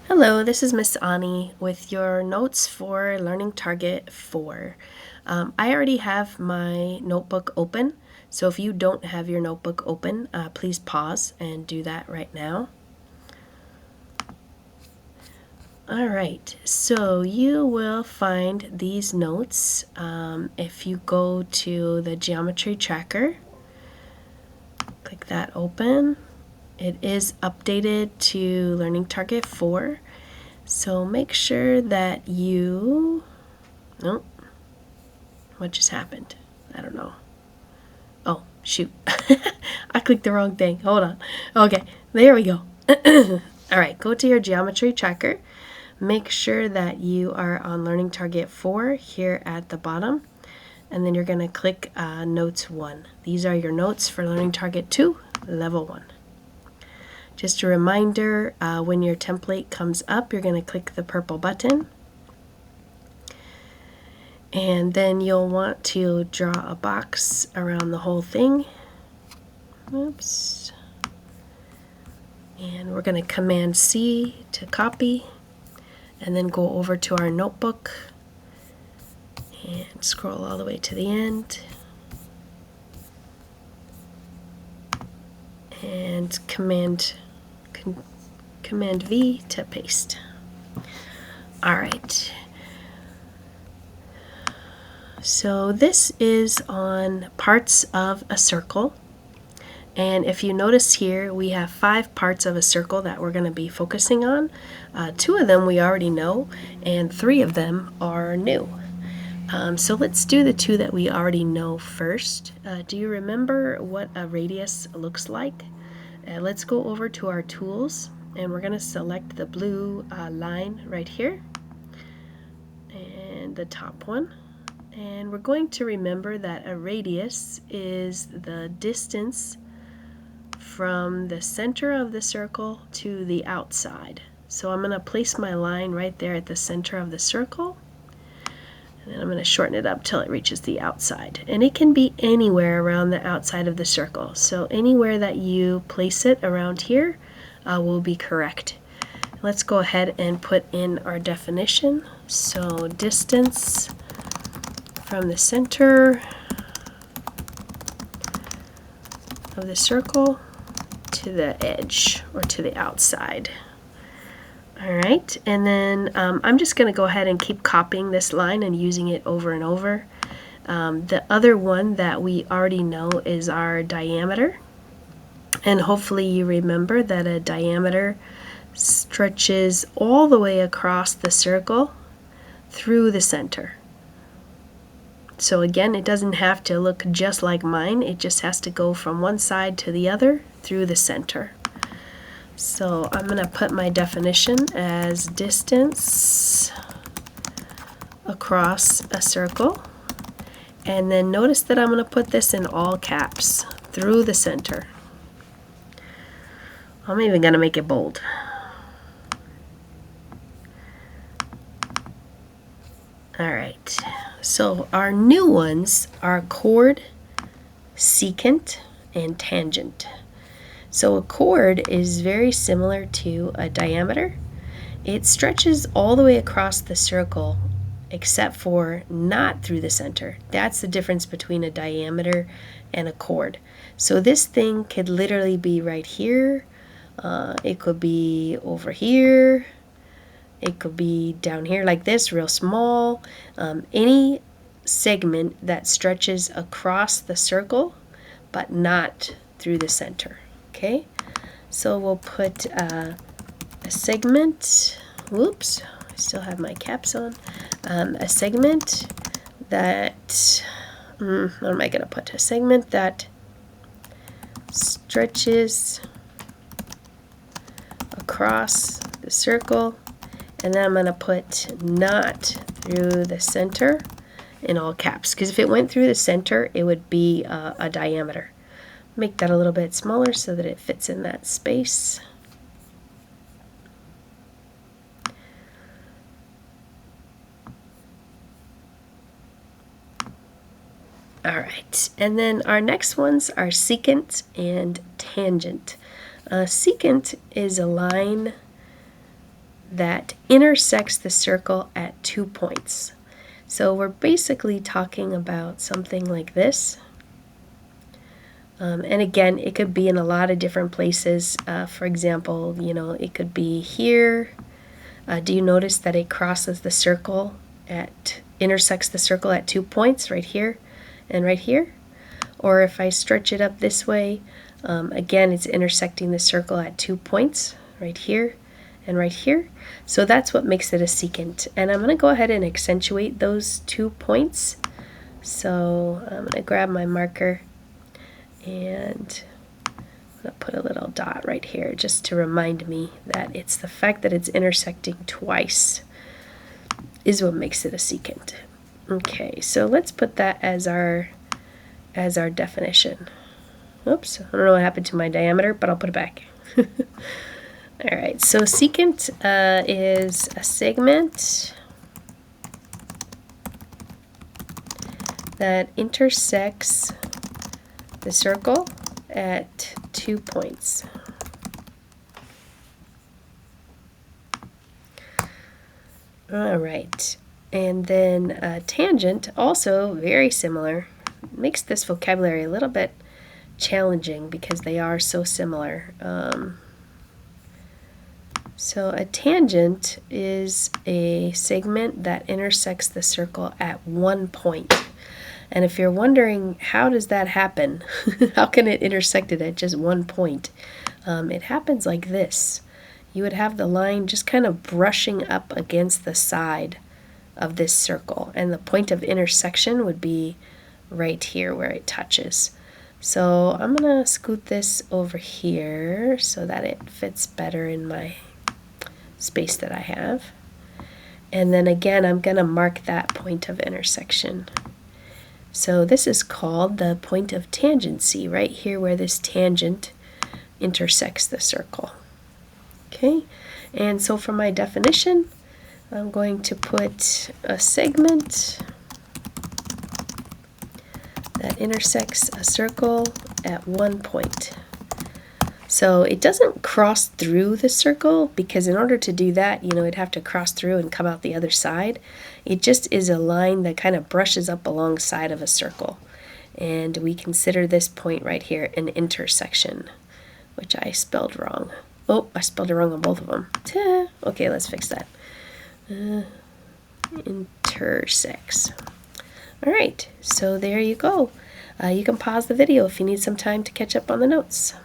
Hello, this is Miss Ani with your notes for Learning Target 4. I already have my notebook open, so if you don't have your notebook open, please pause and do that right now. Alright, so you will find these notes if you go to the geometry tracker. Click that open. It is updated to Learning Target 4. So make sure that you, nope, what just happened? I don't know. Oh, shoot. I clicked the wrong thing. Hold on. Okay, there we go. All right, go to your geometry tracker. Make sure that you are on Learning Target 4 here at the bottom. And then you're going to click Notes 1. These are your notes for Learning Target 2, Level 1. Just a reminder, when your template comes up, you're going to click the purple button. And then you'll want to draw a box around the whole thing. Oops. And we're going to Command C to copy. And then go over to our notebook. And scroll all the way to the end. And Command V to paste. Alright. So this is on parts of a circle. And if you notice here, we have 5 parts of a circle that we're going to be focusing on. 2 of them we already know, and 3 of them are new. So let's do the 2 that we already know first. Do you remember what a radius looks like? Let's go over to our tools, and we're going to select the blue line right here, and the top one. And we're going to remember that a radius is the distance from the center of the circle to the outside. So I'm going to place my line right there at the center of the circle, and then I'm going to shorten it up till it reaches the outside. And it can be anywhere around the outside of the circle. So anywhere that you place it around here will be correct. Let's go ahead and put in our definition. So distance from the center of the circle to the edge, or to the outside. Alright, and then I'm just going to go ahead and keep copying this line and using it over and over. The other one that we already know is our diameter. And hopefully you remember that a diameter stretches all the way across the circle through the center. So again, it doesn't have to look just like mine, it just has to go from one side to the other through the center. So I'm going to put my definition as distance across a circle. And then notice that I'm going to put this in all caps, through the center. I'm even going to make it bold. Alright, so our new ones are chord, secant, and tangent. So a chord is very similar to a diameter. It stretches all the way across the circle except for not through the center. That's the difference between a diameter and a chord. So this thing could literally be right here. It could be over here. It could be down here like this, real small. Any segment that stretches across the circle but not through the center. Okay, so we'll put a segment, whoops, I still have my caps on, a segment that, what am I going to put? A segment that stretches across the circle, and then I'm going to put not through the center in all caps, because if it went through the center, it would be a diameter. Make that a little bit smaller so that it fits in that space. Alright, and then our next ones are secant and tangent. Secant is a line that intersects the circle at 2 points. So we're basically talking about something like this. And again, it could be in a lot of different places. For example, it could be here. Do you notice that it crosses the circle intersects the circle at 2 points right here and right here? Or if I stretch it up this way, again, it's intersecting the circle at 2 points right here and right here. So that's what makes it a secant. And I'm going to go ahead and accentuate those 2 points. So I'm going to grab my marker and I'm going to put a little dot right here just to remind me that it's the fact that it's intersecting twice is what makes it a secant. Okay, so let's put that as our definition. Oops, I don't know what happened to my diameter, but I'll put it back. Alright, so secant is a segment that intersects the circle at 2 points. Alright, and then tangent, also very similar. Makes this vocabulary a little bit challenging because they are so similar. So a tangent is a segment that intersects the circle at 1 point. And if you're wondering how does that happen, how can it intersect it at just 1 point? It happens like this. You would have the line just kind of brushing up against the side of this circle, and the point of intersection would be right here where it touches. So I'm going to scoot this over here so that it fits better in my space that I have. And then again, I'm going to mark that point of intersection. So this is called the point of tangency, right here where this tangent intersects the circle. Okay, and so for my definition, I'm going to put a segment that intersects a circle at 1 point. So it doesn't cross through the circle, because in order to do that, it'd have to cross through and come out the other side. It just is a line that kind of brushes up alongside of a circle. And we consider this point right here an intersection, which I spelled wrong. Oh, I spelled it wrong on both of them. Okay, let's fix that. Intersects. Alright, so there you go. You can pause the video if you need some time to catch up on the notes.